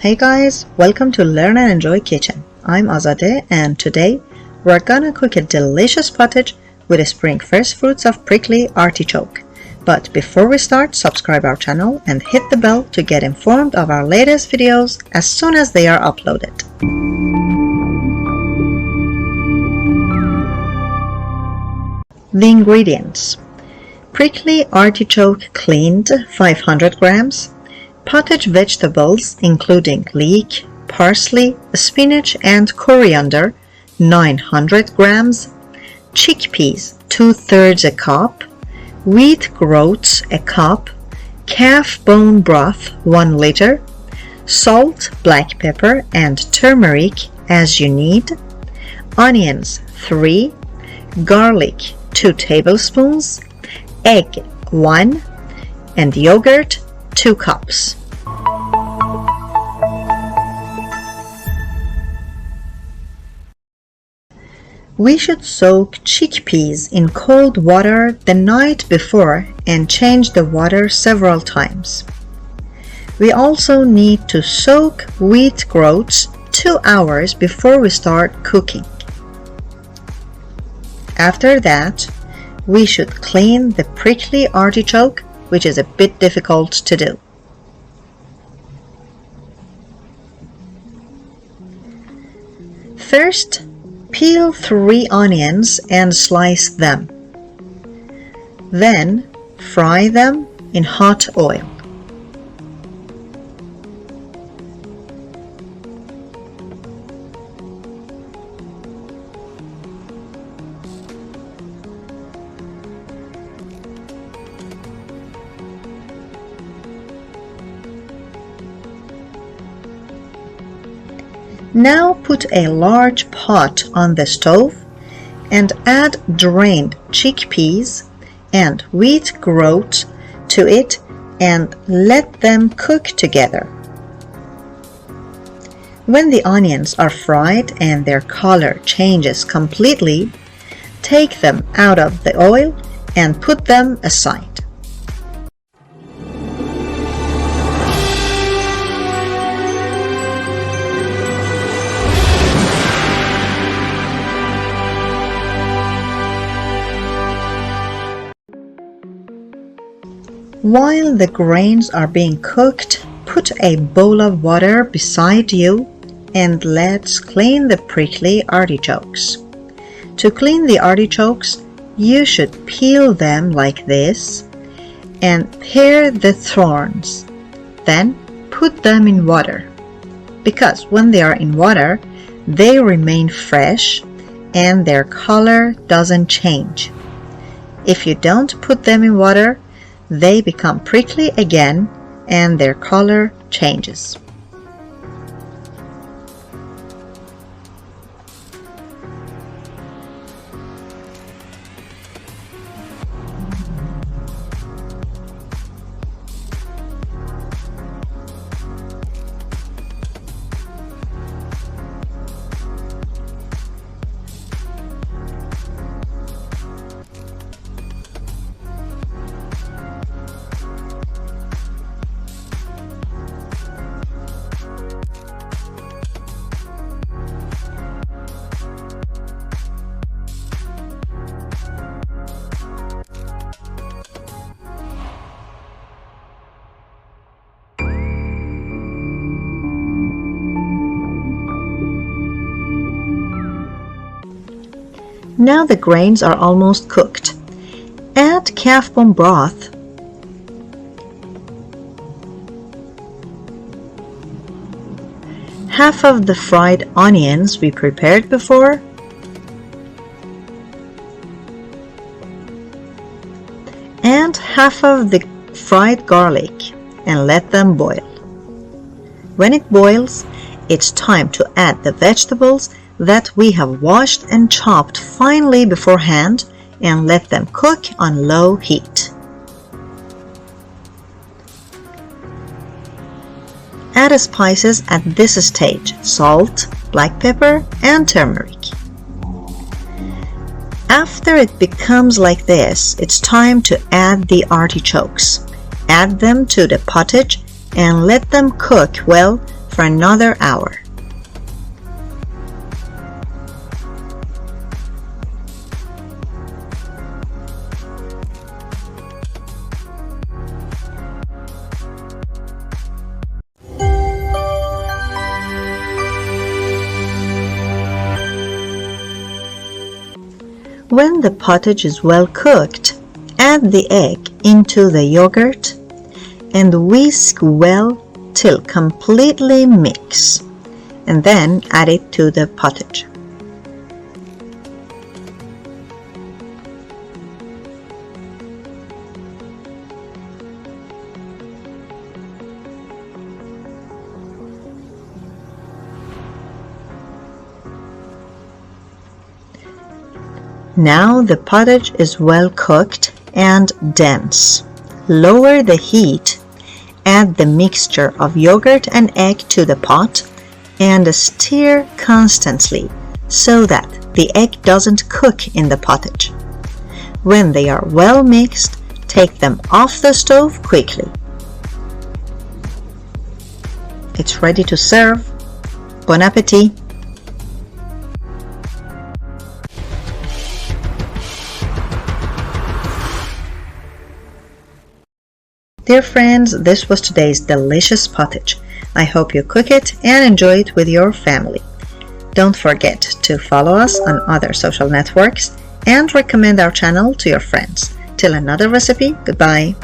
Hey guys, welcome to Learn and Enjoy Kitchen. I'm Azadeh and today we're gonna cook a delicious pottage with the spring first fruits of prickly artichoke. But before we start, subscribe our channel and hit the bell to get informed of our latest videos as soon as they are uploaded. The ingredients: prickly artichoke cleaned 500 grams, pottage vegetables including leek, parsley, spinach and coriander 900 grams, chickpeas 2/3 a cup, wheat groats a cup, calf bone broth 1 liter, salt, black pepper and turmeric as you need, onions 3, garlic 2 tablespoons, egg 1, and yogurt 2 cups. We should soak chickpeas in cold water the night before and change the water several times. We also need to soak wheat groats 2 hours before we start cooking. After that, we should clean the prickly artichoke, which is a bit difficult to do. First, peel 3 onions and slice them. Then, fry them in hot oil. Now put a large pot on the stove and add drained chickpeas and wheat groat to it and let them cook together. When the onions are fried and their color changes completely, take them out of the oil and put them aside. While the grains are being cooked, put a bowl of water beside you and let's clean the prickly artichokes. To clean the artichokes, you should peel them like this and pare the thorns. Then put them in water, because when they are in water, they remain fresh and their color doesn't change. If you don't put them in water, they become prickly again and their color changes. Now the grains are almost cooked. Add calf bone broth, half of the fried onions we prepared before, and half of the fried garlic and let them boil. When it boils, it's time to add the vegetables that we have washed and chopped finely beforehand and let them cook on low heat. Add spices at this stage: salt, black pepper and turmeric. After it becomes like this, it's time to add the artichokes. Add them to the pottage and let them cook well for another hour. When the pottage is well cooked, add the egg into the yogurt and whisk well till completely mix, and then add it to the pottage. Now the pottage is well cooked and dense. Lower the heat, add the mixture of yogurt and egg to the pot, and stir constantly so that the egg doesn't cook in the pottage. When they are well mixed, take them off the stove quickly. It's ready to serve. Bon appétit! Dear friends, this was today's delicious pottage. I hope you cook it and enjoy it with your family. Don't forget to follow us on other social networks and recommend our channel to your friends. Till another recipe, goodbye.